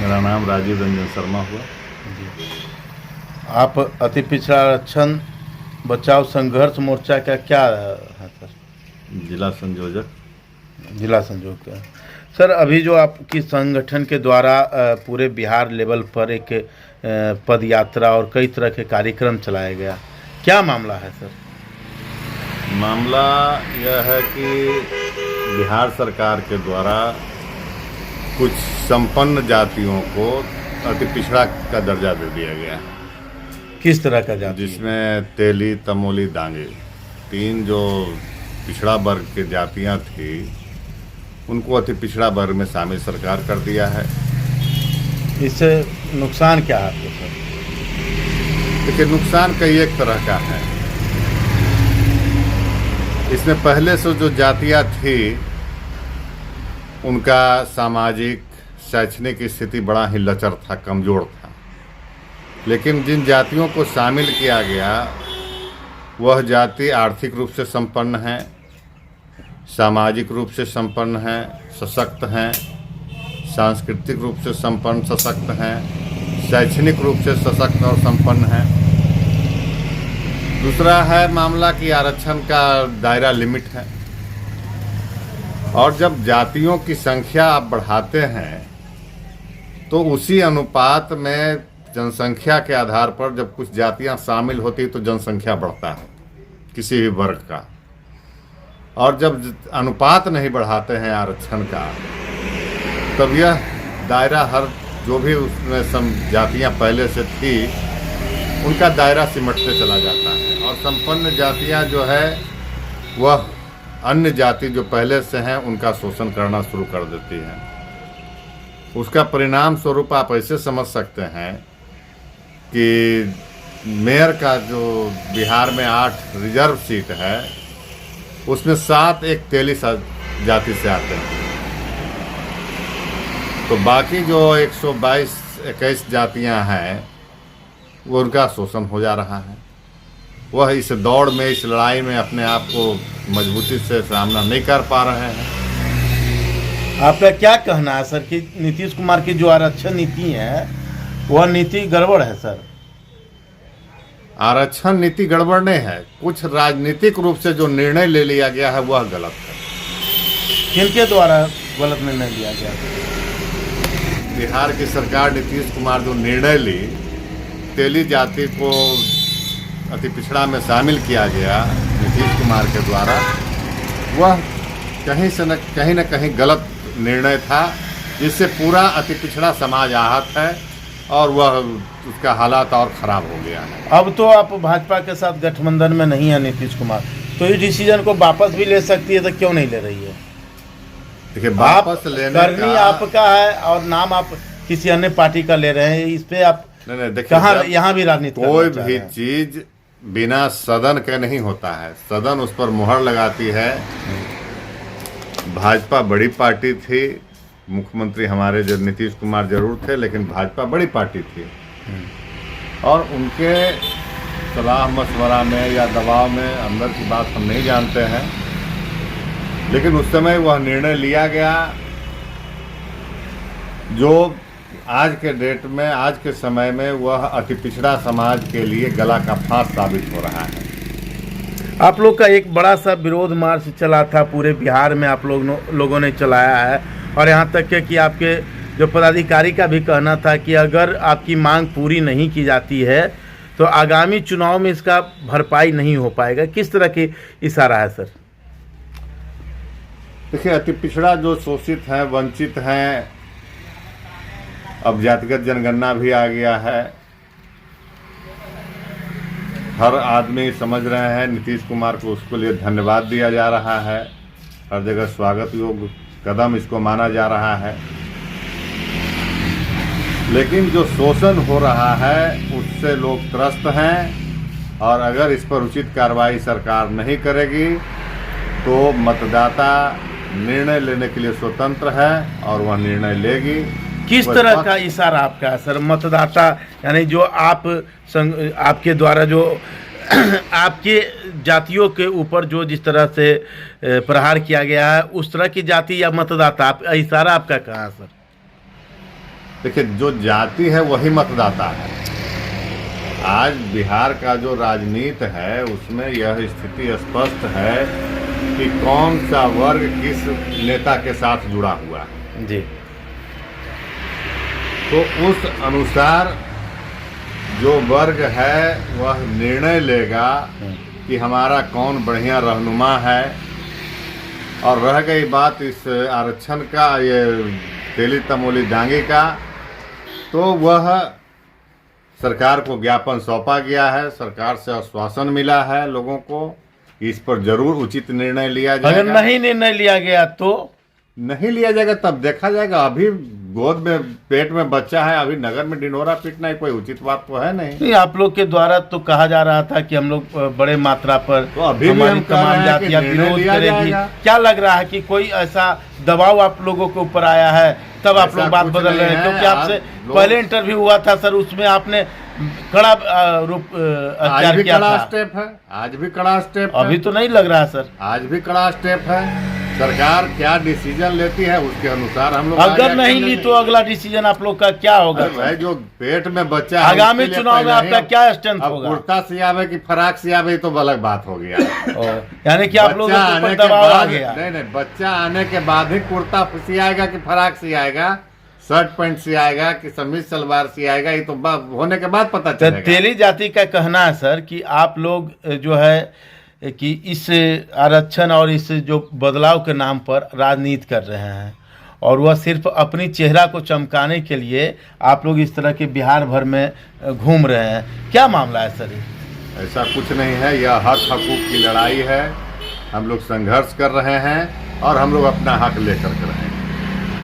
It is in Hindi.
मेरा नाम राजीव रंजन शर्मा हुआ। आप अति पिछड़ा आरक्षण बचाओ संघर्ष मोर्चा का क्या है सर? जिला संयोजक। जिला संयोजक सर, अभी जो आपकी संगठन के द्वारा पूरे बिहार लेवल पर एक पद यात्रा और कई तरह के कार्यक्रम चलाया गया, क्या मामला है सर? मामला यह है कि बिहार सरकार के द्वारा कुछ संपन्न जातियों को अति पिछड़ा का दर्जा दे दिया गया है। किस तरह का जाति? जिसमें तेली, तमोली, दांगे, 3 जो पिछड़ा वर्ग की जातियां थी उनको अति पिछड़ा वर्ग में शामिल सरकार कर दिया है। इससे नुकसान क्या है आपको सर? देखिए, नुकसान कई एक तरह का है। इसमें पहले से जो जातियां थी उनका सामाजिक शैक्षणिक स्थिति बड़ा ही लचर था, कमज़ोर था। लेकिन जिन जातियों को शामिल किया गया वह जाति आर्थिक रूप से संपन्न है, सामाजिक रूप से संपन्न है, सशक्त हैं, सांस्कृतिक रूप से संपन्न सशक्त हैं, शैक्षणिक रूप से सशक्त और संपन्न हैं। दूसरा है मामला कि आरक्षण का दायरा लिमिट है, और जब जातियों की संख्या आप बढ़ाते हैं तो उसी अनुपात में जनसंख्या के आधार पर जब कुछ जातियां शामिल होती तो जनसंख्या बढ़ता है किसी भी वर्ग का, और जब अनुपात नहीं बढ़ाते हैं आरक्षण का तब यह दायरा हर जो भी उसमें जातियां पहले से थी उनका दायरा सिमटते चला जाता है, और संपन्न जातियां जो है वह अन्य जाति जो पहले से हैं उनका शोषण करना शुरू कर देती हैं। उसका परिणाम स्वरूप आप ऐसे समझ सकते हैं कि मेयर का जो बिहार में 8 रिजर्व सीट है उसमें 7 एक तेली जाति से आते हैं, तो बाकी जो 122-21 जातियां हैं वो उनका शोषण हो जा रहा है। वह इस दौड़ में, इस लड़ाई में अपने आप को मजबूती से सामना नहीं कर पा रहे हैं। आपका क्या कहना है सर कि नीतीश कुमार की जो आरक्षण नीति है वह नीति गड़बड़ है सर? आरक्षण नीति गड़बड़ नहीं है, कुछ राजनीतिक रूप से जो निर्णय ले लिया गया है वह गलत है। किनके द्वारा गलत निर्णय लिया गया? बिहार की सरकार नीतीश कुमार जो निर्णय ली, तेली जाति को अति पिछड़ा में शामिल किया गया नीतीश कुमार के द्वारा, वह कहीं न कहीं गलत निर्णय था, जिससे पूरा अति पिछड़ा समाज आहत है और वह उसका हालात और ख़राब हो गया है। अब तो आप भाजपा के साथ गठबंधन में नहीं है नीतीश कुमार, तो इस डिसीजन को वापस भी ले सकती है, तो क्यों नहीं ले रही है? देखिए, वापस लेने करनी आपका है और नाम आप किसी अन्य पार्टी का ले रहे हैं, इस पे आप नहीं, देखिए, कहाँ यहाँ भी राजनीति कोई भी चीज बिना सदन के नहीं होता है। सदन उस पर मुहर लगाती है। भाजपा बड़ी पार्टी थी, मुख्यमंत्री हमारे जो नीतीश कुमार जरूर थे, लेकिन भाजपा बड़ी पार्टी थी और उनके सलाह मशवरा में या दबाव में अंदर की बात हम नहीं जानते हैं, लेकिन उस समय वह निर्णय लिया गया जो आज के डेट में, आज के समय में वह अति पिछड़ा समाज के लिए गला का फांस साबित हो रहा है। आप लोग का एक बड़ा सा विरोध मार्च चला था, पूरे बिहार में आप लोगों ने चलाया है, और यहाँ तक कि आपके जो पदाधिकारी का भी कहना था कि अगर आपकी मांग पूरी नहीं की जाती है तो आगामी चुनाव में इसका भरपाई नहीं हो पाएगा। किस तरह की इशारा है सर? देखिए, अति पिछड़ा जो शोषित हैं, वंचित हैं, अब जातिगत जनगणना भी आ गया है, हर आदमी समझ रहे हैं नीतीश कुमार को, उसके लिए धन्यवाद दिया जा रहा है, हर जगह स्वागत योग्य कदम इसको माना जा रहा है। लेकिन जो शोषण हो रहा है उससे लोग त्रस्त हैं, और अगर इस पर उचित कार्रवाई सरकार नहीं करेगी तो मतदाता निर्णय लेने के लिए स्वतंत्र है और वह निर्णय लेगी। किस तरह का इशारा आपका है सर? मतदाता यानी जो आपके द्वारा जो आपके जातियों के ऊपर जो जिस तरह से प्रहार किया गया है, उस तरह की जाति या मतदाता, इशारा आपका कहाँ है सर? देखिए, जो जाति है वही मतदाता है। आज बिहार का जो राजनीति है उसमें यह स्थिति स्पष्ट है कि कौन सा वर्ग किस नेता के साथ जुड़ा हुआ है। जी। तो उस अनुसार जो वर्ग है वह निर्णय लेगा कि हमारा कौन बढ़िया रहनुमा है। और रह गई बात इस आरक्षण का, ये तेली तमोली डांगी का, तो वह सरकार को ज्ञापन सौंपा गया है, सरकार से आश्वासन मिला है लोगों को, इस पर जरूर उचित निर्णय लिया जाएगा। अगर नहीं निर्णय लिया गया तो नहीं लिया जाएगा तब देखा जाएगा। अभी गोद में पेट में बच्चा है, अभी नगर में ढिंढोरा पीटना कोई उचित बात तो है नहीं। आप लोग के द्वारा तो कहा जा रहा था कि हम लोग बड़े मात्रा पर तो अभी भी हमारी हम कह तमाम रहे हैं कि जातियां निर्णय विरोध लिया करेगी। जाएगा। क्या लग रहा है कि कोई ऐसा दबाव आप लोगों के ऊपर आया है तब आप ऐसा लोग बात कुछ बदल नहीं रहे हैं? है। क्योंकि आपसे लोग- पहले इंटरव्यू हुआ था सर, उसमें आपने कड़ा रूप आज अख्तियार भी किया कड़ा था। स्टेप है, आज भी कड़ा स्टेप है। अभी तो नहीं लग रहा सर। आज भी कड़ा स्टेप है। सरकार क्या डिसीजन लेती है उसके अनुसार हम लोग अगर आगे नहीं एक्शन ली लेंगे। तो अगला डिसीजन आप लोग का क्या होगा? अरे भाई, जो पेट में बच्चा है आगामी उसके लिए चुनाव में पहले आपका ही क्या स्ट्रेंथ अब होगा? कुर्ता सियावे की फराक सियावे तो अलग बात हो गया। यानी कि आप लोगों बच्चा के आने ऊपर के दबाव आ बाद, गया। नहीं, बच्चा आने के बाद ही कुर्ता सियाएगा कि फराक सियाएगा, शर्ट पैंट सियाएगा कि समीज सलवार सियाएगा, ये तो होने के बाद पता तो चलेगा। तेली जाति का कहना है सर कि आप लोग जो है कि इस आरक्षण और इस जो बदलाव के नाम पर राजनीति कर रहे हैं और वह सिर्फ अपनी चेहरा को चमकाने के लिए आप लोग इस तरह के बिहार भर में घूम रहे हैं। क्या मामला है सर? ऐसा कुछ नहीं है, यह हक हकूक की लड़ाई है। हम लोग संघर्ष कर रहे हैं और हम लोग अपना हक लेकर के रहे हैं।